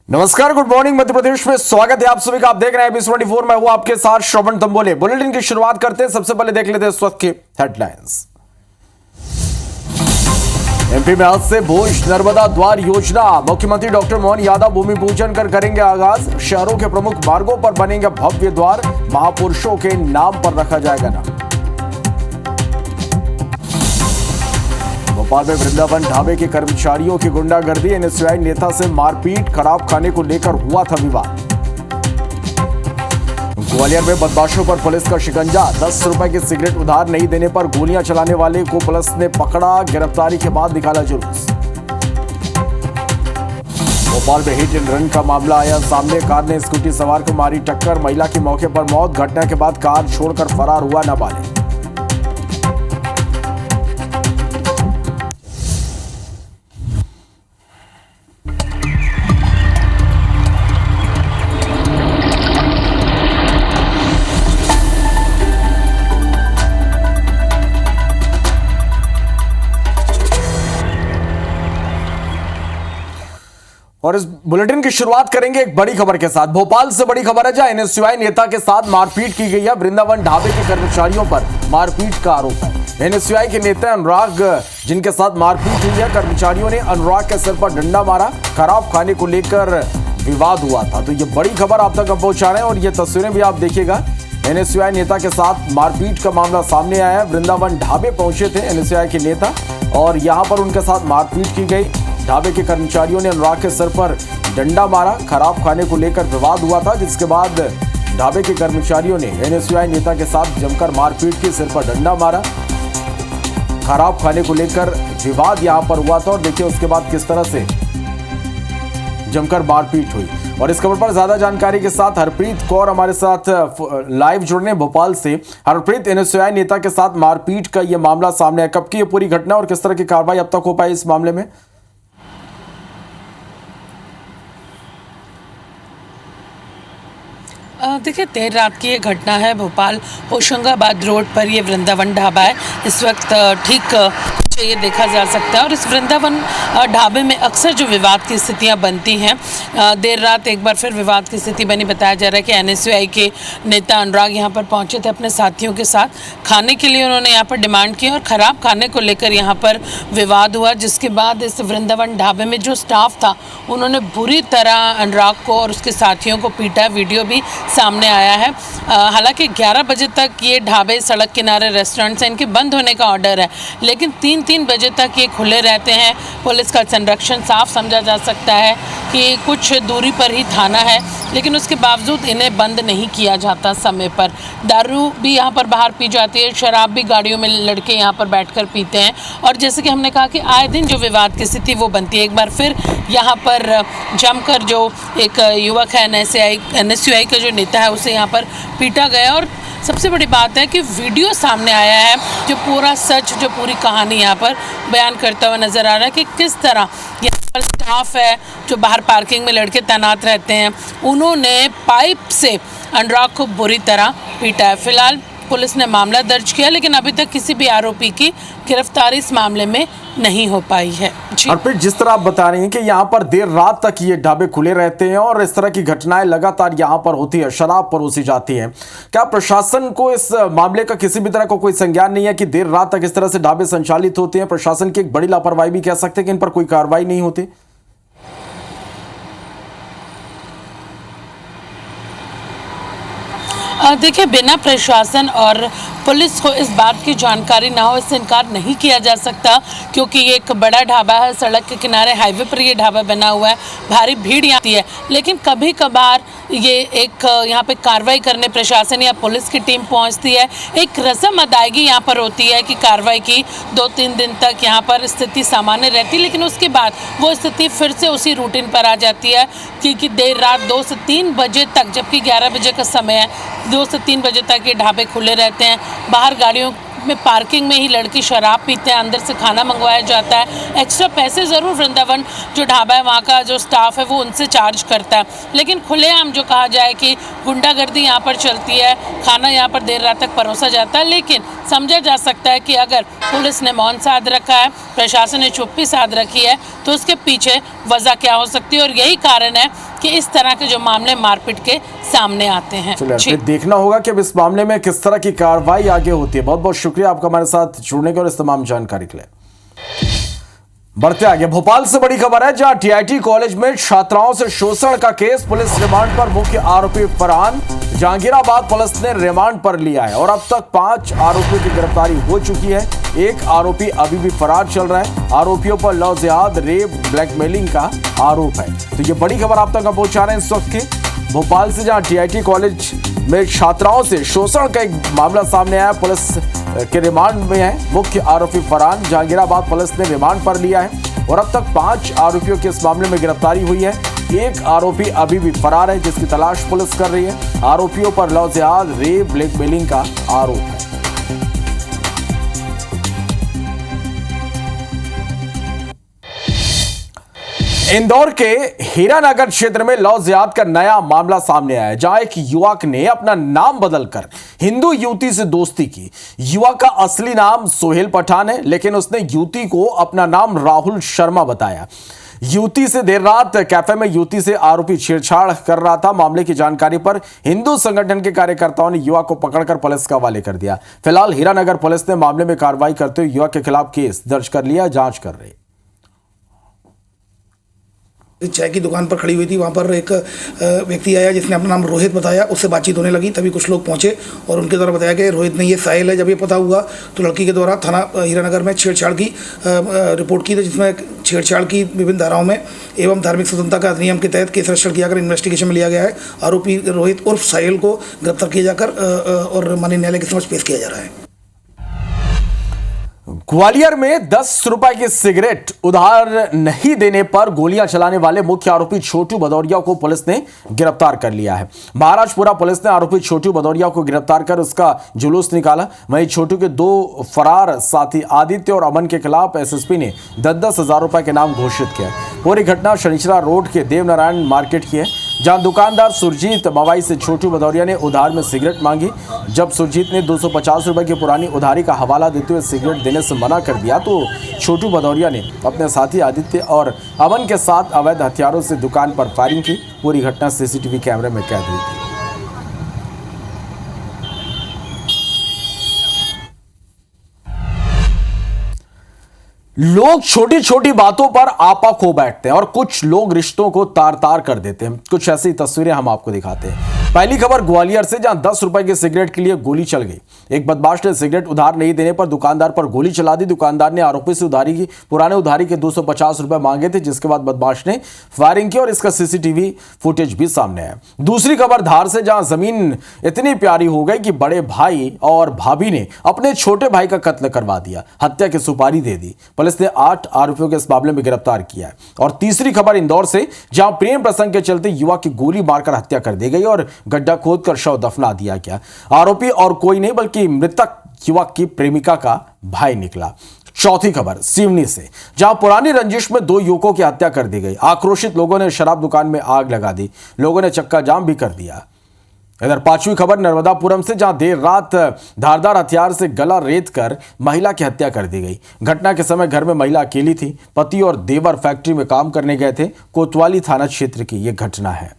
नमस्कार, good morning Madhya Pradesh में स्वागत है आप सभी का। आप देख रहे हैं एबी24। मैं हूं आपके साथ श्रवण तंबोले। बुलेटिन की शुरुआत करते हैं। सबसे पहले देख लेते हैं इस वक्त की हेडलाइंस। एमपी में आज से भोज नर्मदा द्वार योजना, मुख्यमंत्री डॉक्टर मोहन यादव भूमि पूजन कर करेंगे आगाज। शहरों के प्रमुख मार्गों पर बनेंगे भव्य द्वार, महापुरुषों के नाम पर रखा जाएगा नाम। भोपाल में वृंदावन ढाबे के कर्मचारियों की गुंडागर्दी, एनएसयूआई नेता से मारपीट, खराब खाने को लेकर हुआ था विवाद। ग्वालियर में बदमाशों पर पुलिस का शिकंजा, 10 रुपए की सिगरेट उधार नहीं देने पर गोलियां चलाने वाले को पुलिस ने पकड़ा, गिरफ्तारी के बाद निकाला जुलूस। भोपाल में हिट एंड रन का मामला आया सामने, कार ने स्कूटी सवार को मारी टक्कर, महिला की मौके पर मौत। घटना के बाद कार छोड़कर फरार हुआ नाबालिग। और इस बुलेटिन की शुरुआत करेंगे एक बड़ी खबर के साथ। भोपाल से बड़ी खबर है जहां एनएसयूआई नेता के साथ मारपीट की गई है। वृंदावन ढाबे के कर्मचारियों पर मारपीट का आरोप है। एनएसयूआई के नेता अनुराग जिनके साथ मारपीट हुई है, कर्मचारियों ने अनुराग के सर पर डंडा मारा, खराब खाने को लेकर विवाद हुआ था। तो ये बड़ी खबर आप तक पहुंचा रहे हैं और ये तस्वीरें भी आप देखिएगा। एनएसयूआई नेता के साथ मारपीट का मामला सामने आया है। वृंदावन ढाबे पहुंचे थे एनएसयूआई के नेता और यहां पर उनके साथ मारपीट की गई। ढाबे के कर्मचारियों ने अनुराग के सर पर डंडा मारा, खराब खाने को लेकर विवाद हुआ था, जिसके बाद ढाबे के कर्मचारियों ने एनएसयूआई नेता के साथ जमकर मारपीट की, सिर पर डंडा मारा, खराब खाने को लेकर विवाद यहां पर हुआ था। और देखिए उसके बाद किस तरह से जमकर मारपीट हुई। और इस खबर पर ज्यादा जानकारी के साथ हरप्रीत कौर हमारे साथ लाइव जुड़ रहे हैं भोपाल से। हरप्रीत, एनएसयूआई नेता के साथ मारपीट का यह मामला सामने है, कब की ये पूरी घटना और किस तरह की कार्रवाई अब तक हो पाई इस मामले में? देखिए, देर रात की ये घटना है। भोपाल होशंगाबाद रोड पर ये वृंदावन ढाबा है। इस वक्त ठीक ये देखा जा सकता है। और इस वृंदावन ढाबे में अक्सर जो विवाद की स्थितियां बनती हैं, देर रात एक बार फिर विवाद की स्थिति बनी। बताया जा रहा है कि एनएसयूआई के नेता अनुराग यहां पर पहुंचे थे अपने साथियों के साथ खाने के लिए। उन्होंने यहां पर डिमांड की और ख़राब खाने को लेकर यहां पर विवाद हुआ, जिसके बाद इस वृंदावन ढाबे में जो स्टाफ था उन्होंने बुरी तरह अनुराग को और उसके साथियों को पीटा। वीडियो भी सामने आया है। हालांकि 11 बजे तक ये ढाबे सड़क किनारे रेस्टोरेंट्स हैं, इनके बंद होने का ऑर्डर है, लेकिन 3 बजे तक ये खुले रहते हैं। पुलिस का संरक्षण साफ समझा जा सकता है कि कुछ दूरी पर ही थाना है, लेकिन उसके बावजूद इन्हें बंद नहीं किया जाता समय पर। दारू भी यहाँ पर बाहर पी जाती है, शराब भी गाड़ियों में लड़के यहाँ पर बैठकर पीते हैं। और जैसे कि हमने कहा कि आए दिन जो विवाद की स्थिति वो बनती है। एक बार फिर यहाँ पर जमकर जो एक युवक है एनएसयूआई का जो नेता है उसे यहाँ पर पीटा गया। और सबसे बड़ी बात है कि वीडियो सामने आया है जो पूरा सच, जो पूरी कहानी यहाँ पर बयान करता हुआ नज़र आ रहा है कि किस तरह यहाँ पर स्टाफ है जो बाहर पार्किंग में लड़के तैनात रहते हैं, उन्होंने पाइप से अनुराग को बुरी तरह पीटा है। फिलहाल पुलिस ने मामला दर्ज किया, लेकिन अभी तक किसी भी आरोपी की गिरफ्तारी इस मामले में नहीं हो पाई है। और फिर जिस तरह आप बता रही हैं कि यहाँ पर देर रात तक ये ढाबे खुले रहते हैं और इस तरह की घटनाएं लगातार यहाँ पर होती है, शराब परोसी जाती है, क्या प्रशासन को इस मामले का किसी भी तरह का कोई संज्ञान नहीं है कि देर रात तक इस तरह से ढाबे संचालित होते हैं? प्रशासन की एक बड़ी लापरवाही भी कह सकते हैं कि इन पर कोई कार्रवाई नहीं होती। देखिए, बिना प्रशासन और पुलिस को इस बात की जानकारी ना हो, इससे इनकार नहीं किया जा सकता, क्योंकि ये एक बड़ा ढाबा है, सड़क के किनारे हाईवे पर ये ढाबा बना हुआ है, भारी भीड़ यहाँ आती है। लेकिन कभी कभार ये एक यहाँ पे कार्रवाई करने प्रशासन या पुलिस की टीम पहुँचती है, एक रस्म अदायगी यहाँ पर होती है कि कार्रवाई की 2-3 दिन तक यहाँ पर स्थिति सामान्य रहती है, लेकिन उसके बाद वो स्थिति फिर से उसी रूटीन पर आ जाती है। क्योंकि देर रात 2 से 3 बजे तक, जबकि 11 बजे का समय है, 2 से 3 बजे तक ये ढाबे खुले रहते हैं। बाहर गाड़ियों में पार्किंग में ही लड़के शराब पीते हैं, अंदर से खाना मंगवाया जाता है। एक्स्ट्रा पैसे ज़रूर वृंदावन जो ढाबा है वहाँ का जो स्टाफ है वो उनसे चार्ज करता है, लेकिन खुलेआम जो कहा जाए कि गुंडागर्दी यहाँ पर चलती है, खाना यहाँ पर देर रात तक परोसा जाता है। लेकिन समझा जा सकता है कि अगर पुलिस ने मौन साध रखा है, प्रशासन ने चुप्पी साध रखी है, तो उसके पीछे वजह क्या हो सकती है। और यही कारण है कि इस तरह के जो मामले मारपीट के सामने आते हैं। चलिए देखना होगा कि अब इस मामले में किस तरह की कार्रवाई आगे होती है। बहुत बहुत शुक्रिया आपका हमारे साथ जुड़ने के और इस तमाम जानकारी के लिए। बढ़ते आगे, भोपाल से बड़ी खबर है जहां टीआईटी कॉलेज में छात्राओं से शोषण का केस, पुलिस रिमांड पर, मुख्य आरोपी फरहान जहांगीराबाद पुलिस ने रिमांड पर लिया है और अब तक 5 आरोपियों की गिरफ्तारी हो चुकी है। एक आरोपी अभी भी फरार चल रहा है। आरोपियों पर लव जिहाद, रेप, ब्लैकमेलिंग का आरोप है। तो ये बड़ी खबर आप तक पहुंचा रहे हैं इस वक्त की भोपाल से, जहां टीआईटी कॉलेज में छात्राओं से शोषण का एक मामला सामने आया। पुलिस के रिमांड में है मुख्य आरोपी फरहान जहांगीराबाद पुलिस ने रिमांड पर लिया है और अब तक 5 आरोपियों की इस मामले में गिरफ्तारी हुई है। एक आरोपी अभी भी फरार है जिसकी तलाश पुलिस कर रही है। आरोपियों पर लव जिहाद, रेप, ब्लैकमेलिंग का आरोप है। इंदौर के हीरानगर क्षेत्र में लव जिहाद का नया मामला सामने आया है, जहां एक युवक ने अपना नाम बदलकर हिंदू युवती से दोस्ती की। युवक का असली नाम सोहेल पठान है, लेकिन उसने युवती को अपना नाम राहुल शर्मा बताया। युवती से देर रात कैफे में युवती से आरोपी छेड़छाड़ कर रहा था। मामले की जानकारी पर हिंदू संगठन के कार्यकर्ताओं ने युवक को पकड़कर पुलिस के हवाले कर दिया। फिलहाल हीरानगर पुलिस ने मामले में कार्रवाई करते हुए युवक के खिलाफ केस दर्ज कर लिया, जांच कर रही। चाय की दुकान पर खड़ी हुई थी, वहाँ पर एक व्यक्ति आया जिसने अपना नाम रोहित बताया। उससे बातचीत होने लगी, तभी कुछ लोग पहुँचे और उनके द्वारा बताया कि रोहित नहीं, ये साहिल है। जब ये पता हुआ तो लड़की के द्वारा थाना हीरानगर में छेड़छाड़ की रिपोर्ट की थी, जिसमें छेड़छाड़ की विभिन्न धाराओं में एवं धार्मिक स्वतंत्रता का अधिनियम के तहत केस रजिस्टर किया कर इन्वेस्टिगेशन में लिया गया है। आरोपी रोहित उर्फ साहिल को गिरफ्तार किया जाकर और माननीय न्यायालय के समक्ष पेश किया जा रहा है। ग्वालियर में 10 रुपए की सिगरेट उधार नहीं देने पर गोलियां चलाने वाले मुख्य आरोपी छोटू भदौरिया को पुलिस ने गिरफ्तार कर लिया है। महाराजपुरा पुलिस ने आरोपी छोटू भदौरिया को गिरफ्तार कर उसका जुलूस निकाला। वहीं छोटू के 2 फरार साथी आदित्य और अमन के खिलाफ एसएसपी ने 10-10 हजार रुपए के नाम घोषित किया। पूरी घटना शनिचरा रोड के देवनारायण मार्केट की है, जहां दुकानदार सुरजीत मवाई से छोटू भदौरिया ने उधार में सिगरेट मांगी। जब सुरजीत ने 250 रुपए की पुरानी उधारी का हवाला देते हुए सिगरेट देने से मना कर दिया तो छोटू भदौरिया ने अपने साथी आदित्य और अमन के साथ अवैध हथियारों से दुकान पर फायरिंग की। पूरी घटना सीसीटीवी कैमरे में कैद हुई थी। लोग छोटी छोटी बातों पर आपा खो बैठते हैं और कुछ लोग रिश्तों को तार तार कर देते हैं। कुछ ऐसी तस्वीरें हम आपको दिखाते हैं। पहली खबर ग्वालियर से, जहां 10 रुपए की सिगरेट के लिए गोली चल गई। एक बदमाश ने सिगरेट उधार नहीं देने पर दुकानदार पर गोली चला दी। दुकानदार ने आरोपी से पुराने उधारी के 250 रुपए मांगे थे, जिसके बाद बदमाश ने फायरिंग की और इसका सीसीटीवी फुटेज भी सामने आया। दूसरी खबर धार से, जहां जमीन इतनी प्यारी हो गई कि बड़े भाई और भाभी ने अपने छोटे भाई का कत्ल करवा दिया, हत्या की सुपारी दे दी। पुलिस ने 8 आरोपियों को इस मामले में गिरफ्तार किया है। और तीसरी खबर इंदौर से, जहां प्रेम प्रसंग के चलते युवक की गोली मारकर हत्या कर दी गई और गड्ढा खोदकर शव दफना दिया गया। आरोपी और कोई नहीं बल्कि मृतक युवक की प्रेमिका का भाई निकला। चौथी खबर सिवनी से, जहां पुरानी रंजिश में 2 युवकों की हत्या कर दी गई। आक्रोशित लोगों ने शराब दुकान में आग लगा दी। लोगों ने चक्का जाम भी कर दिया। इधर पांचवी खबर नर्मदापुरम से, जहां देर रात धारदार हथियार से गला रेत कर महिला की हत्या कर दी गई। घटना के समय घर में महिला अकेली थी। पति और देवर फैक्ट्री में काम करने गए थे। कोतवाली थाना क्षेत्र की यह घटना है।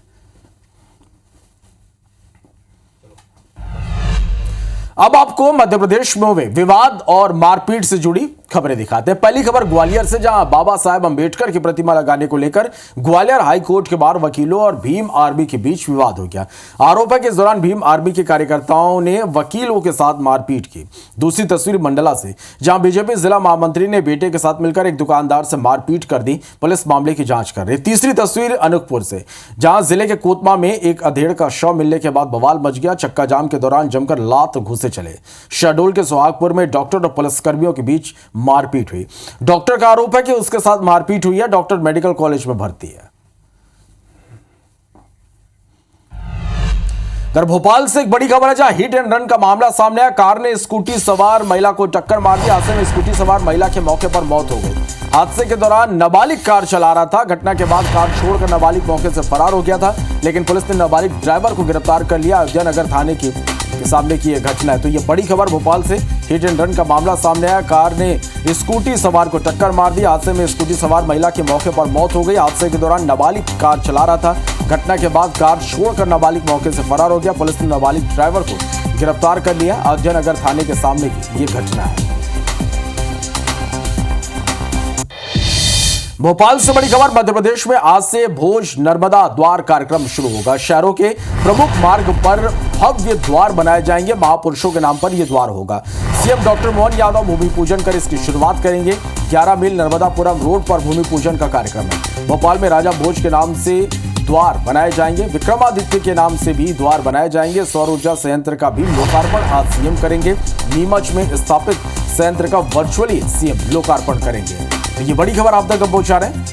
अब आपको मध्य प्रदेश में हुए विवाद और मारपीट से जुड़ी खबरें दिखाते हैं। पहली खबर ग्वालियर से, जहां बाबा साहेब अंबेडकर की प्रतिमा लगाने को लेकर ग्वालियर हाई कोर्ट के बाहर वकीलों और भीम आर्मी के बीच विवाद हो गया। आरोप है कि इस दौरान भीम आर्मी के कार्यकर्ताओं ने वकीलों के साथ मारपीट की। दूसरी तस्वीर मंडला से, जहां बीजेपी जिला महामंत्री ने बेटे के साथ मिलकर एक दुकानदार से मारपीट कर दी। पुलिस मामले की जांच कर रही। तीसरी तस्वीर अनूपपुर से, जहां जिले के कोतमा में एक अधेड़ का शव मिलने के बाद बवाल मच गया। चक्का जाम के दौरान जमकर लात घुसे चले। शहडोल के सुहागपुर में डॉक्टर और पुलिसकर्मियों के बीच मारपीट हुई। डॉक्टर का आरोप है कि उसके साथ मारपीट हुई है। डॉक्टर मेडिकल कॉलेज में भर्ती है। भोपाल से एक बड़ी खबर है, जहां हिट एंड रन का मामला सामने आया। कार ने स्कूटी सवार महिला को टक्कर मार दी। हादसे में स्कूटी सवार महिला के मौके पर मौत हो गई। हादसे के दौरान नाबालिग कार चला रहा था। घटना के बाद कार छोड़कर नाबालिग मौके से फरार हो गया था, लेकिन पुलिस ने नाबालिग ड्राइवर को गिरफ्तार कर लिया। अयोध्या नगर थाने के सामने की यह घटना है। तो यह बड़ी खबर भोपाल से, हिट एंड रन का मामला सामने आया। कार ने स्कूटी सवार को टक्कर मार दी। हादसे में स्कूटी सवार महिला के मौके पर मौत हो गई। हादसे के दौरान नाबालिग कार चला रहा था। घटना के बाद कार छोड़कर नाबालिग मौके से फरार हो गया। पुलिस ने नाबालिग ड्राइवर को गिरफ्तार कर लिया। अयोध्या नगर थाने के सामने की ये घटना है। भोपाल से बड़ी खबर, मध्य प्रदेश में आज से भोज नर्मदा द्वार कार्यक्रम शुरू होगा। शहरों के प्रमुख मार्ग पर भव्य द्वार बनाए जाएंगे। महापुरुषों के नाम पर यह द्वार होगा। सीएम डॉक्टर मोहन यादव भूमि पूजन कर इसकी शुरुआत करेंगे। 11 मील नर्मदापुरम रोड पर भूमि पूजन का कार्यक्रम है। भोपाल में राजा भोज के नाम से द्वार बनाए जाएंगे। विक्रमादित्य के नाम से भी द्वार बनाए जाएंगे। सौर ऊर्जा संयंत्र का भी लोकार्पण आज सीएम करेंगे। नीमच में स्थापित संयंत्र का वर्चुअली सीएम लोकार्पण करेंगे। तो ये बड़ी खबर आप तक हम पहुंचा रहे हैं।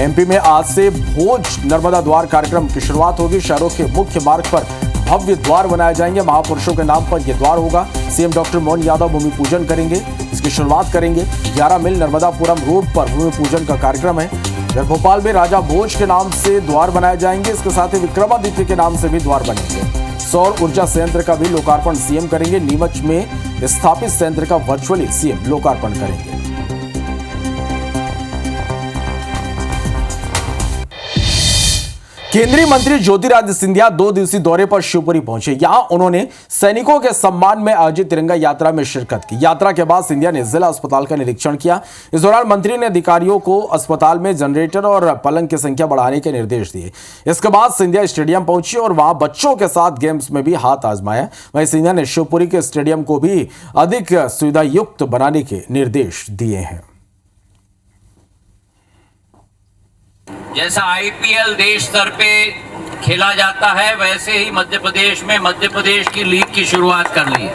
एमपी में आज से भोज नर्मदा द्वार कार्यक्रम की शुरुआत होगी। शहरों के मुख्य मार्ग पर भव्य द्वार बनाए जाएंगे। महापुरुषों के नाम पर यह द्वार होगा। सीएम डॉक्टर मोहन यादव भूमि पूजन करेंगे, इसकी शुरुआत करेंगे। 11 मील नर्मदापुरम रोड पर भूमि पूजन का कार्यक्रम है। इधर भोपाल में राजा भोज के नाम से द्वार बनाए जाएंगे। इसके साथ ही विक्रमादित्य के नाम से भी द्वार बनेंगे। सौर ऊर्जा संयंत्र का भी लोकार्पण सीएम करेंगे। नीमच में स्थापित संयंत्र का वर्चुअली सीएम लोकार्पण करेंगे। केंद्रीय मंत्री ज्योतिरादित्य सिंधिया 2 दिवसीय दौरे पर शिवपुरी पहुंचे। यहां उन्होंने सैनिकों के सम्मान में आयोजित तिरंगा यात्रा में शिरकत की। यात्रा के बाद सिंधिया ने जिला अस्पताल का निरीक्षण किया। इस दौरान मंत्री ने अधिकारियों को अस्पताल में जनरेटर और पलंग की संख्या बढ़ाने के निर्देश दिए। इसके बाद सिंधिया स्टेडियम पहुंची और वहां बच्चों के साथ गेम्स में भी हाथ आजमाया। वहीं सिंधिया ने शिवपुरी के स्टेडियम को भी अधिक सुविधायुक्त बनाने के निर्देश दिए हैं। जैसा आईपीएल देश स्तर पे खेला जाता है, वैसे ही मध्य प्रदेश में मध्य प्रदेश की लीग की शुरुआत कर ली है।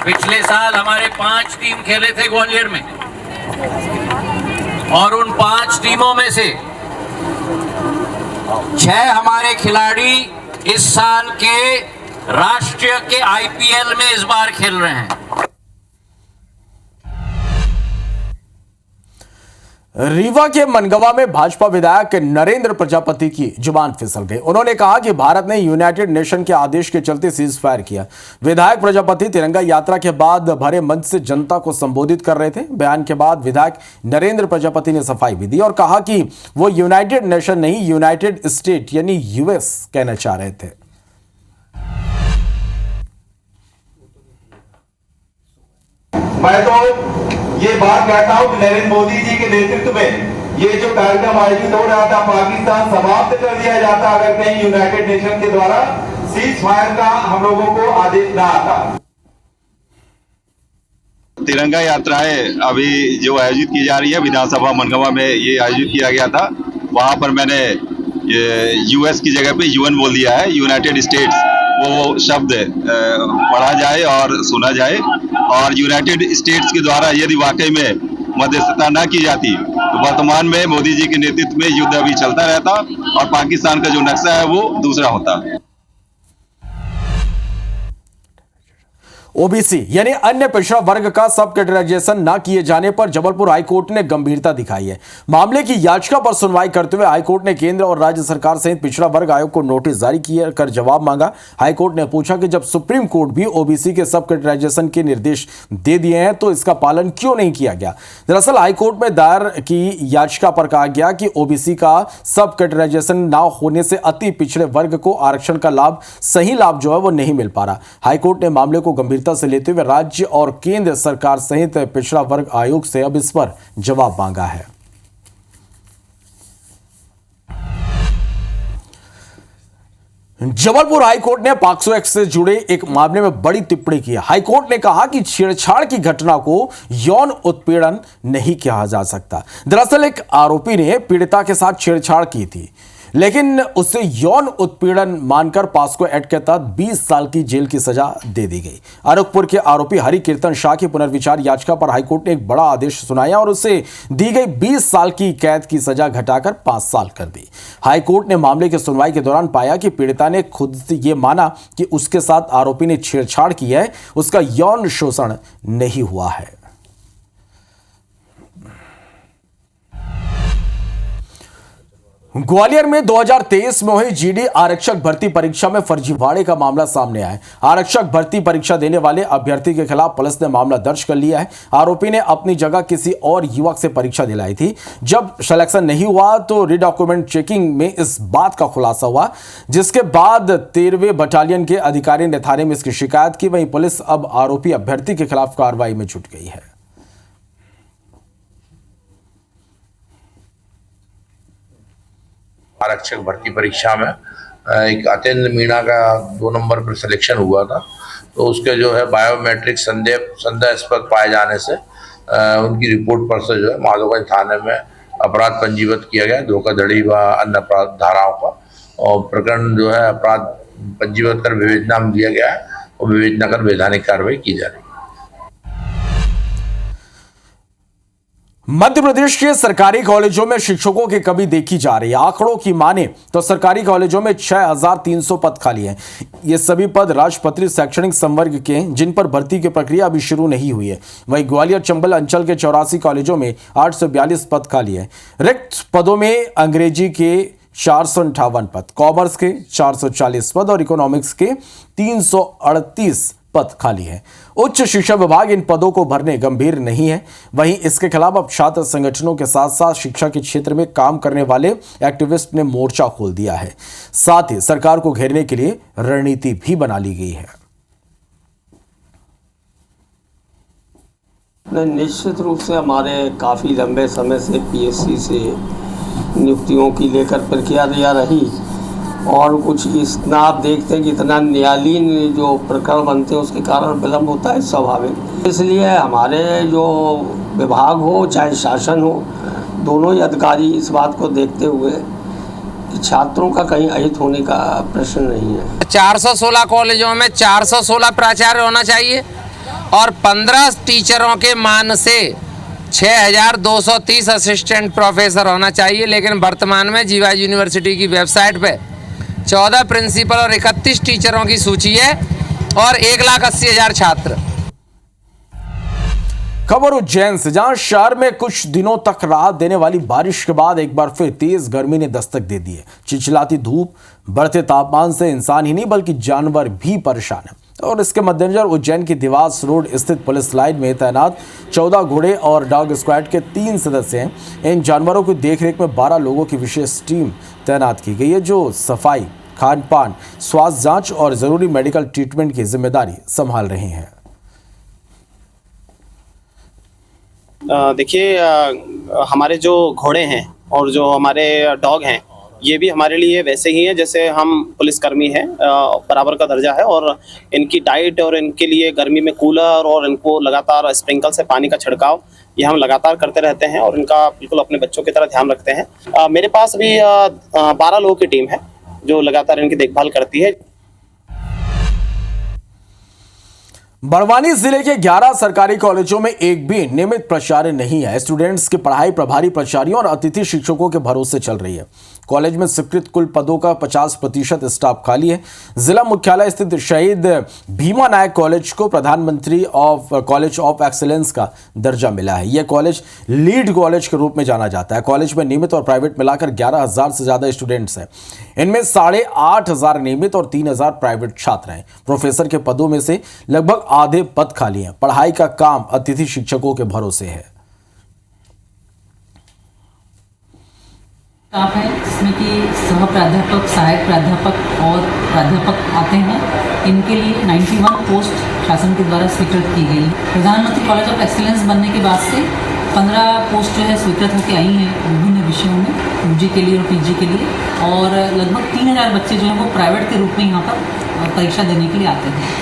पिछले साल हमारे 5 टीम खेले थे ग्वालियर में और उन 5 टीमों में से 6 हमारे खिलाड़ी इस साल के राष्ट्रीय के आईपीएल में इस बार खेल रहे हैं। रीवा के मनगवा में भाजपा विधायक नरेंद्र प्रजापति की जुबान फिसल गई। उन्होंने कहा कि भारत ने यूनाइटेड नेशन के आदेश के चलते सीज फायर किया। विधायक प्रजापति तिरंगा यात्रा के बाद भरे मंच से जनता को संबोधित कर रहे थे। बयान के बाद विधायक नरेंद्र प्रजापति ने सफाई भी दी और कहा कि वो यूनाइटेड नेशन नहीं, यूनाइटेड स्टेट यानी यूएस कहना चाह रहे थे। मैं तो ये बात कहता हूं कि नरेंद्र मोदी जी के नेतृत्व में ये जो कार्यक्रम आयोजित हो रहा था, पाकिस्तान समाप्त कर दिया जाता अगर कहीं यूनाइटेड नेशन के द्वारा सीज फायर का हम लोगों को आदेश ना आता। तिरंगा यात्राएं अभी जो आयोजित की जा रही है, विधानसभा मनगवा में ये आयोजित किया गया था। वहां पर मैंने यूएस की जगह पे यूएन बोल दिया है। यूनाइटेड स्टेट्स वो शब्द पढ़ा जाए और सुना जाए। और यूनाइटेड स्टेट्स के द्वारा यदि वाकई में मध्यस्थता न की जाती तो वर्तमान में मोदी जी के नेतृत्व में युद्ध अभी चलता रहता और पाकिस्तान का जो नक्शा है वो दूसरा होता। ओबीसी यानी अन्य पिछड़ा वर्ग का सब कैटेगराइजेशन न किए जाने पर जबलपुर हाईकोर्ट ने गंभीरता दिखाई है। मामले की याचिका पर सुनवाई करते हुए हाईकोर्ट ने केंद्र और राज्य सरकार सहित पिछड़ा वर्ग आयोग को नोटिस जारी किए कर जवाब मांगा। हाईकोर्ट ने पूछा कि जब सुप्रीम कोर्ट भी ओबीसी के सब कैटेगराइजेशन के निर्देश दे दिए हैं तो इसका पालन क्यों नहीं किया गया। दरअसल हाईकोर्ट में दायर की याचिका पर कहा गया कि ओबीसी का सब कैटेगराइजेशन न होने से अति पिछड़े वर्ग को आरक्षण का लाभ, सही लाभ जो है वो नहीं मिल पा रहा। हाईकोर्ट ने मामले को गंभीरता से लेते हुए राज्य और केंद्र सरकार सहित पिछड़ा वर्ग आयोग से अब इस पर जवाब मांगा है। जबलपुर हाईकोर्ट ने पॉक्सो एक्ट से जुड़े एक मामले में बड़ी टिप्पणी की। हाईकोर्ट ने कहा कि छेड़छाड़ की घटना को यौन उत्पीड़न नहीं कहा जा सकता। दरअसल एक आरोपी ने पीड़िता के साथ छेड़छाड़ की थी, लेकिन उसे यौन उत्पीड़न मानकर पॉक्सो एक्ट के तहत 20 साल की जेल की सजा दे दी गई। अरुखपुर के आरोपी हरि कीर्तन शाह की पुनर्विचार याचिका पर हाईकोर्ट ने एक बड़ा आदेश सुनाया और उसे दी गई 20 साल की कैद की सजा घटाकर 5 साल कर दी। हाईकोर्ट ने मामले की सुनवाई के दौरान पाया कि पीड़िता ने खुद से यह माना कि उसके साथ आरोपी ने छेड़छाड़ की है, उसका यौन शोषण नहीं हुआ है। ग्वालियर में 2023 में हुई जीडी आरक्षक भर्ती परीक्षा में फर्जीवाड़े का मामला सामने आया है। आरक्षक भर्ती परीक्षा देने वाले अभ्यर्थी के खिलाफ पुलिस ने मामला दर्ज कर लिया है। आरोपी ने अपनी जगह किसी और युवक से परीक्षा दिलाई थी। जब सिलेक्शन नहीं हुआ तो रीडॉक्यूमेंट चेकिंग में इस बात का खुलासा हुआ, जिसके बाद 13वें बटालियन के अधिकारी ने थाने में इसकी शिकायत की। वहीं पुलिस अब आरोपी अभ्यर्थी के खिलाफ कार्रवाई में जुट गई है। आरक्षक भर्ती परीक्षा में एक अतेंद्र मीणा का 2 नंबर पर सिलेक्शन हुआ था, तो उसके जो है बायोमेट्रिक संदेहास्पद पाए जाने से उनकी रिपोर्ट पर से जो है माधोगंज थाने में अपराध पंजीबद्ध किया गया, धोखाधड़ी व अन्य अपराध धाराओं का, और प्रकरण जो है अपराध पंजीबद्ध कर विवेचना में दिया गया है और विवेचना कर वैधानिक कार्रवाई की जा रही है। मध्य प्रदेश के सरकारी कॉलेजों में शिक्षकों की कमी देखी जा रही है। आंकड़ों की माने तो सरकारी कॉलेजों में 6300 पद खाली हैं। ये सभी पद राजपत्रित शैक्षणिक संवर्ग के हैं, जिन पर भर्ती की प्रक्रिया अभी शुरू नहीं हुई है। वहीं ग्वालियर चंबल अंचल के 84 कॉलेजों में 842 पद खाली हैं। रिक्त पदों में अंग्रेजी के 458 पद, कॉमर्स के 440 पद और इकोनॉमिक्स के 338 पद खाली है। उच्च शिक्षा विभाग इन पदों को भरने गंभीर नहीं है। वहीं इसके खिलाफ अब छात्र संगठनों के साथ साथ शिक्षा के क्षेत्र में काम करने वाले एक्टिविस्ट ने मोर्चा खोल दिया है। साथ ही सरकार को घेरने के लिए रणनीति भी बना ली गई है। निश्चित रूप से हमारे काफ़ी लंबे समय से पीएससी से नियुक्तियों की लेकर प्रक्रिया रही, और कुछ इतना आप देखते हैं कि इतना न्यायालयीन जो प्रकरण बनते हैं उसके कारण विलम्ब होता है, स्वाभाविक। इसलिए हमारे जो विभाग हो चाहे शासन हो, दोनों ही अधिकारी इस बात को देखते हुए कि छात्रों का कहीं अहित होने का प्रश्न नहीं है। 416 कॉलेजों में 416 प्राचार्य होना चाहिए और 15 टीचरों के मान से 6230 असिस्टेंट प्रोफेसर होना चाहिए। लेकिन वर्तमान में जीवा यूनिवर्सिटी की वेबसाइट पे 14 प्रिंसिपल और 31 टीचरों की सूची है और 1,80,000 छात्र। खबर उज्जैन से, जहां शहर में कुछ दिनों तक राहत देने वाली बारिश के बाद एक बार फिर तेज गर्मी ने दस्तक दे दी है। चिलचिलाती धूप, बढ़ते तापमान से इंसान ही नहीं बल्कि जानवर भी परेशान है। और इसके मद्देनजर उज्जैन की देवास रोड स्थित पुलिस लाइन में तैनात 14 घोड़े और डॉग स्क्वाड के 3 सदस्य हैं। इन जानवरों की देखरेख में 12 लोगों की विशेष टीम तैनात की गई है, जो सफाई, खान पान, स्वास्थ्य जांच और जरूरी मेडिकल ट्रीटमेंट की जिम्मेदारी संभाल रहे हैं। देखिए, हमारे जो घोड़े हैं और जो हमारे डॉग हैं, ये भी हमारे लिए वैसे ही हैं जैसे हम पुलिसकर्मी हैं, बराबर का दर्जा है। और इनकी डाइट और इनके लिए गर्मी में कूलर और इनको लगातार स्प्रिंकल से पानी का छिड़काव ये हम लगातार करते रहते हैं और इनका बिल्कुल अपने बच्चों की तरह ध्यान रखते हैं। मेरे पास भी 12 लोगों की टीम है जो लगातार इनकी देखभाल करती है। बड़वानी जिले के 11 सरकारी कॉलेजों में एक भी नियमित प्राचार्य नहीं है। स्टूडेंट्स की पढ़ाई प्रभारी प्राचार्यों और अतिथि शिक्षकों के भरोसे चल रही है। कॉलेज में स्वीकृत कुल पदों का 50% स्टाफ खाली है। जिला मुख्यालय स्थित शहीद भीमा नायक कॉलेज को प्रधानमंत्री कॉलेज ऑफ एक्सीलेंस का दर्जा मिला है। यह कॉलेज लीड कॉलेज के रूप में जाना जाता है। कॉलेज में नियमित और प्राइवेट मिलाकर 11,000 से ज्यादा स्टूडेंट्स हैं। इनमें 8,500 नियमित और 3,000 प्राइवेट छात्र हैं। प्रोफेसर के पदों में से लगभग आधे पद खाली हैं। पढ़ाई का काम अतिथि शिक्षकों के भरोसे है। स्टाफ है जिसमें कि सह प्राध्यापक, सहायक प्राध्यापक और प्राध्यापक आते हैं। इनके लिए 91 पोस्ट शासन के द्वारा स्वीकृत की गई। प्रधानमंत्री कॉलेज ऑफ एक्सीलेंस बनने के बाद से 15 पोस्ट जो है स्वीकृत होकर आई हैं विभिन्न विषयों में, यूजी के लिए और पीजी के लिए। और लगभग 3,000 बच्चे जो हैं वो प्राइवेट के रूप में यहाँ पर परीक्षा देने के लिए आते हैं।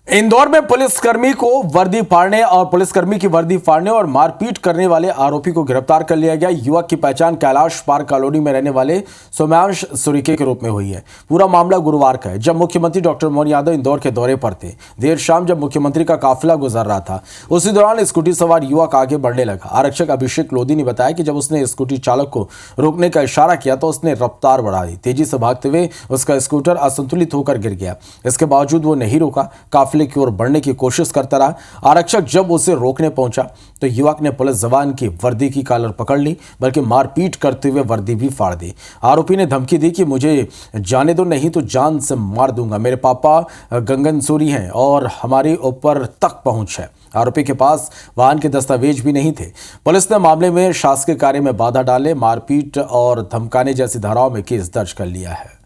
इंदौर में पुलिसकर्मी की वर्दी फाड़ने और मारपीट करने वाले आरोपी को गिरफ्तार कर लिया गया। युवक की पहचान कैलाश पार्क कॉलोनी में रहने वाले सोम्यांश सुरीके के रूप में हुई है। पूरा मामला गुरुवार का है, जब मुख्यमंत्री डॉक्टर मोहन यादव इंदौर के दौरे पर थे। देर शाम जब मुख्यमंत्री का काफिला गुजर रहा था, उसी दौरान स्कूटी सवार युवक आगे बढ़ने लगा। आरक्षक अभिषेक लोधी ने बताया कि जब उसने स्कूटी चालक को रोकने का इशारा किया तो उसने रफ्तार बढ़ा दी। तेजी से भागते हुए उसका स्कूटर असंतुलित होकर गिर गया। इसके बावजूद वो नहीं रुका। काफिले मामले की ओर बढ़ने की कोशिश करता रहा। आरक्षक जब उसे रोकने पहुंचा तो युवक ने पुलिस जवान की वर्दी की कॉलर पकड़ ली, बल्कि मारपीट करते हुए वर्दी भी फाड़ दी। आरोपी ने धमकी दी कि मुझे जाने दो, नहीं तो जान से मार दूंगा। मेरे पापा गंगन सूरी हैं और हमारे ऊपर तक पहुंच है। आरोपी के पास वाहन के दस्तावेज भी नहीं थे। पुलिस ने मामले में शासकीय कार्य में बाधा डाले, मारपीट और धमकाने जैसी धाराओं में केस दर्ज कर लिया है।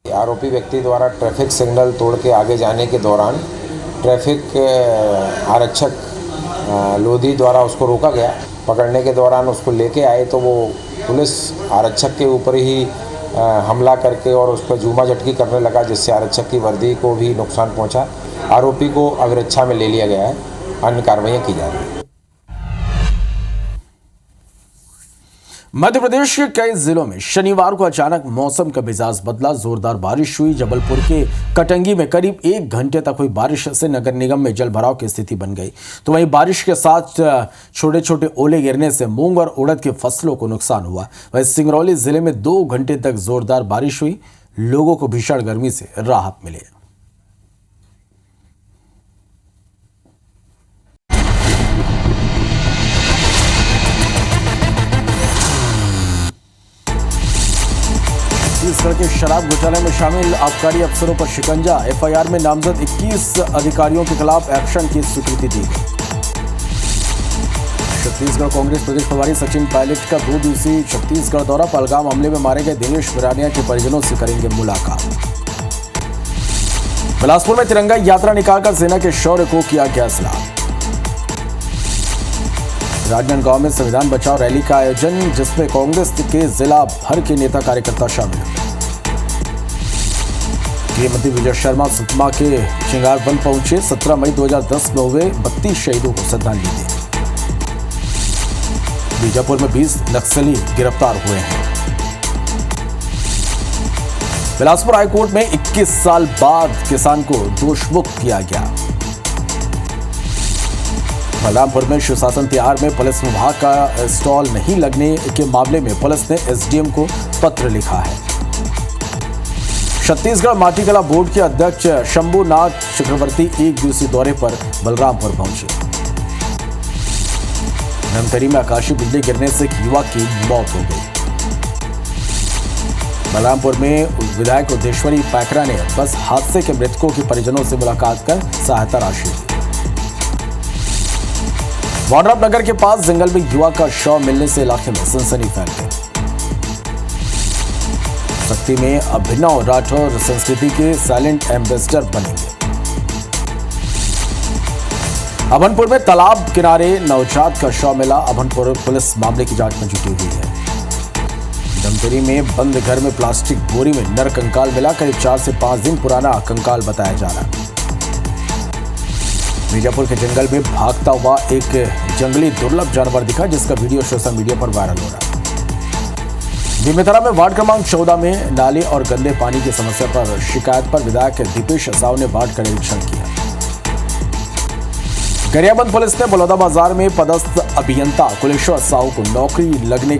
आरोपी व्यक्ति द्वारा ट्रैफिक सिग्नल तोड़ के आगे जाने के दौरान ट्रैफिक आरक्षक लोधी द्वारा उसको रोका गया। पकड़ने के दौरान उसको लेके आए तो वो पुलिस आरक्षक के ऊपर ही हमला करके और उस पर जूमा झटकी करने लगा, जिससे आरक्षक की वर्दी को भी नुकसान पहुंचा। आरोपी को अभिरक्षा में ले लिया गया है, अन्य कार्रवाइयां की जा रही हैं। मध्य प्रदेश के कई जिलों में शनिवार को अचानक मौसम का मिजाज बदला। जोरदार बारिश हुई। जबलपुर के कटंगी में करीब 1 घंटे तक हुई बारिश से नगर निगम में जलभराव की स्थिति बन गई। तो वहीं बारिश के साथ छोटे छोटे ओले गिरने से मूंग और उड़द की फसलों को नुकसान हुआ। वहीं सिंगरौली जिले में 2 घंटे तक जोरदार बारिश हुई। लोगों को भीषण गर्मी से राहत मिली। छत्तीसगढ़ के शराब घोटाले में शामिल आबकारी अफसरों पर शिकंजा। एफआईआर में नामजद 21 अधिकारियों के खिलाफ एक्शन की स्वीकृति दी गई। छत्तीसगढ़ कांग्रेस प्रदेश प्रभारी सचिन पायलट का 2 दिवसीय छत्तीसगढ़ दौरा। पहलगाम हमले में मारे गए दिनेश बिरानिया के परिजनों से करेंगे मुलाकात। बिलासपुर में तिरंगा यात्रा निकालकर सेना के शौर्य को किया गया सलाम। राजनांदगांव में संविधान बचाओ रैली का आयोजन, जिसमें कांग्रेस के जिला भर के नेता कार्यकर्ता शामिल हुए। गृहमंत्री विजय शर्मा सुकमा के चिंगारबन पहुंचे। 17 मई 2010 में हुए 32 शहीदों को श्रद्धांजलि दी। बीजापुर में 20 नक्सली गिरफ्तार हुए हैं। बिलासपुर हाईकोर्ट में 21 साल बाद किसान को दोषमुक्त किया गया। बलरामपुर में सुशासन तिहार में पुलिस विभाग का स्टॉल नहीं लगने के मामले में पुलिस ने एसडीएम को पत्र लिखा है। छत्तीसगढ़ माटीकला बोर्ड के अध्यक्ष शंभुनाथ चक्रवर्ती 1 दिवसीय दौरे पर बलरामपुर पहुंचे। धमतरी में आकाशीय बिजली गिरने से एक युवक की मौत हो गई। बलरामपुर में विधायक उद्देश्वरी पैकरा ने बस हादसे के मृतकों के परिजनों से मुलाकात कर सहायता राशि दी। वाड्रप नगर के पास जंगल में युवक का शव मिलने से इलाके में सनसनी फैल गई। शक्ति में अभिनव राठौर संस्कृति के साइलेंट एम्बेसडर बनेंगे। अभनपुर में तालाब किनारे नवजात का शव मिला। अभनपुर पुलिस मामले की जांच में जुटी हुई है। धमतरी में बंद घर में प्लास्टिक बोरी में नर कंकाल मिला। करीब 4 से 5 दिन पुराना कंकाल बताया जा रहा है। बीजापुर के जंगल में भागता हुआ एक जंगली दुर्लभ जानवर दिखा, जिसका वीडियो सोशल मीडिया पर वायरल हो रहा है। बेमेतरा में वार्ड क्रमांक 14 में नाले और गंदे पानी की समस्या पर शिकायत पर विधायक दीपेश साहू ने वार्ड का निरीक्षण किया। गरियाबंद पुलिस ने बलौदा बाजार में पदस्थ अभियंता कुलेश्वर साहू को नौकरी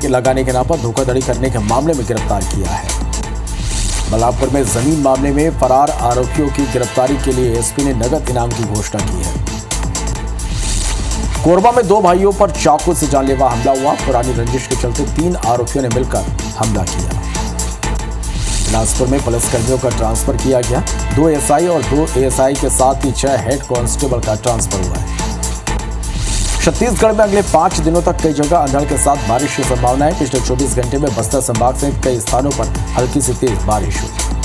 लगाने के नाम पर धोखाधड़ी करने के मामले में गिरफ्तार किया है। बलरामपुर में जमीन मामले में फरार आरोपियों की गिरफ्तारी के लिए एसपी ने नगद इनाम की घोषणा की है। कोरबा में 2 भाइयों पर चाकू से जानलेवा हमला हुआ। पुरानी रंजिश के चलते 3 आरोपियों ने मिलकर हमला किया। बिलासपुर में पुलिसकर्मियों का ट्रांसफर किया गया। 2 एसआई और 2 एएसआई के साथ ही 6 हेड कांस्टेबल का ट्रांसफर हुआ है। छत्तीसगढ़ में अगले 5 दिनों तक कई जगह अंधड़ के साथ बारिश की संभावना है। पिछले 24 घंटे में बस्तर संभाग सहित कई स्थानों पर हल्की से तेज बारिश हुई।